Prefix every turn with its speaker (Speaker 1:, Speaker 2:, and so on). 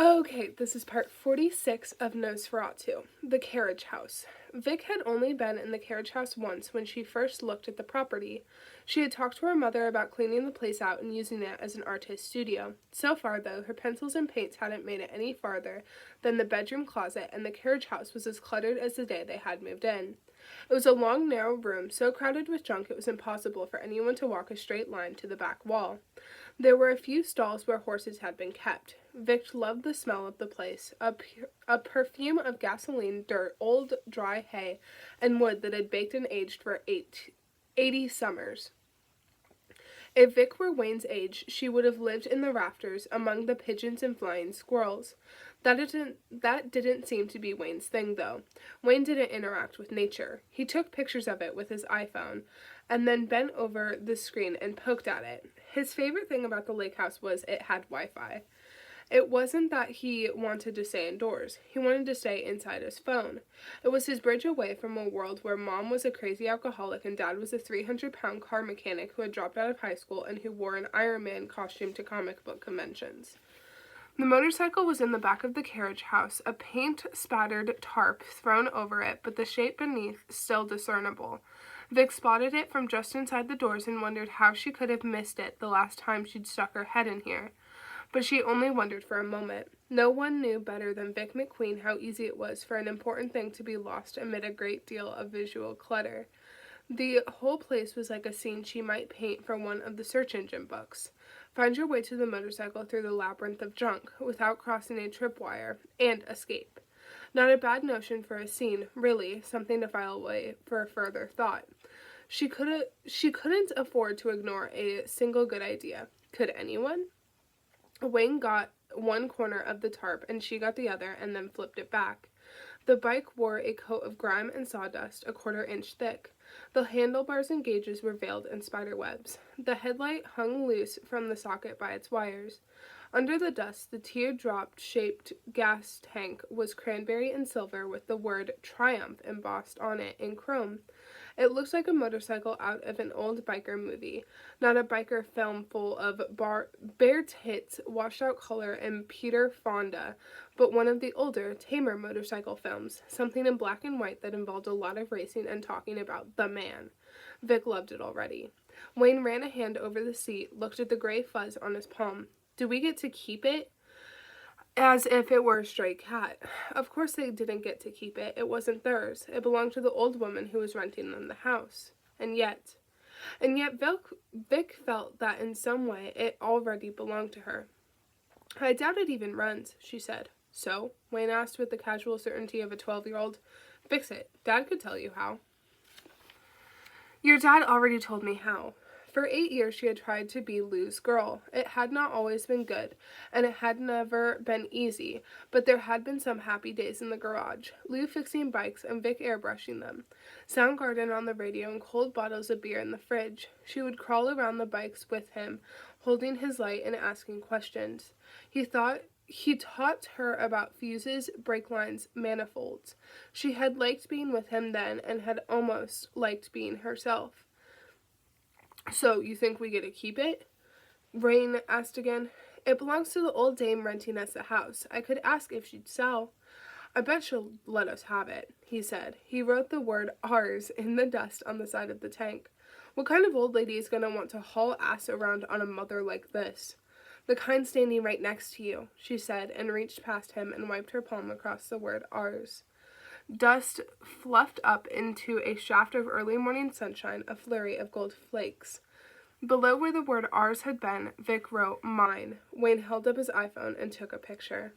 Speaker 1: Okay, this is part 46 of Nos4a2, the carriage house. Vic had only been in the carriage house once when she first looked at the property. She had talked to her mother about cleaning the place out and using it as an artist's studio. So far, though, her pencils and paints hadn't made it any farther than the bedroom closet, and the carriage house was as cluttered as the day they had moved in. It was a long, narrow room, so crowded with junk it was impossible for anyone to walk a straight line to the back wall. There were a few stalls where horses had been kept. Vic loved the smell of the place, a perfume of gasoline, dirt, old dry hay, and wood that had baked and aged for 80 summers. If Vic were Wayne's age, she would have lived in the rafters among the pigeons and flying squirrels. That didn't seem to be Wayne's thing, though. Wayne didn't interact with nature. He took pictures of it with his iPhone and then bent over the screen and poked at it. His favorite thing about the lake house was it had Wi-Fi. It wasn't that he wanted to stay indoors. He wanted to stay inside his phone. It was his bridge away from a world where Mom was a crazy alcoholic and Dad was a 300-pound car mechanic who had dropped out of high school and who wore an Iron Man costume to comic book conventions. The motorcycle was in the back of the carriage house, a paint-spattered tarp thrown over it, but the shape beneath still discernible. Vic spotted it from just inside the doors and wondered how she could have missed it the last time she'd stuck her head in here. But she only wondered for a moment. No one knew better than Vic McQueen how easy it was for an important thing to be lost amid a great deal of visual clutter. The whole place was like a scene she might paint for one of the search engine books. Find your way to the motorcycle through the labyrinth of junk without crossing a tripwire, and escape. Not a bad notion for a scene, really, something to file away for further thought. She couldn't afford to ignore a single good idea. Could anyone? Wayne got one corner of the tarp and she got the other and then flipped it back. The bike wore a coat of grime and sawdust a quarter-inch thick. The handlebars and gauges were veiled in spider webs. The headlight hung loose from the socket by its wires. Under the dust, the teardrop-shaped gas tank was cranberry and silver with the word Triumph embossed on it in chrome. It looked like a motorcycle out of an old biker movie, not a biker film full of bare tits, washed-out color, and Peter Fonda, but one of the older, tamer motorcycle films, something in black and white that involved a lot of racing and talking about the man. Vic loved it already. Wayne ran a hand over the seat, looked at the gray fuzz on his palm. Do we get to keep it? As if it were a stray cat. Of course they didn't get to keep it. It wasn't theirs. It belonged to the old woman who was renting them the house. And yet Vic felt that in some way it already belonged to her. I doubt it even runs, she said. So? Wayne asked with the casual certainty of a 12-year-old. Fix it. Dad could tell you how. Your dad already told me how. For 8 years she had tried to be Lou's girl. It had not always been good, and it had never been easy, but there had been some happy days in the garage. Lou fixing bikes and Vic airbrushing them. Soundgarden on the radio and cold bottles of beer in the fridge. She would crawl around the bikes with him, holding his light and asking questions. He taught her about fuses, brake lines, manifolds. She had liked being with him then and had almost liked being herself. So, you think we get to keep it? Wayne asked again. It belongs to the old dame renting us the house. I could ask if she'd sell. I bet she'll let us have it, he said. He wrote the word ours in the dust on the side of the tank. What kind of old lady is going to want to haul ass around on a mother like this? The kind standing right next to you, she said, and reached past him and wiped her palm across the word ours. Dust fluffed up into a shaft of early morning sunshine, a flurry of gold flakes. Below where the word ours had been, Vic wrote mine. Wayne held up his iPhone and took a picture.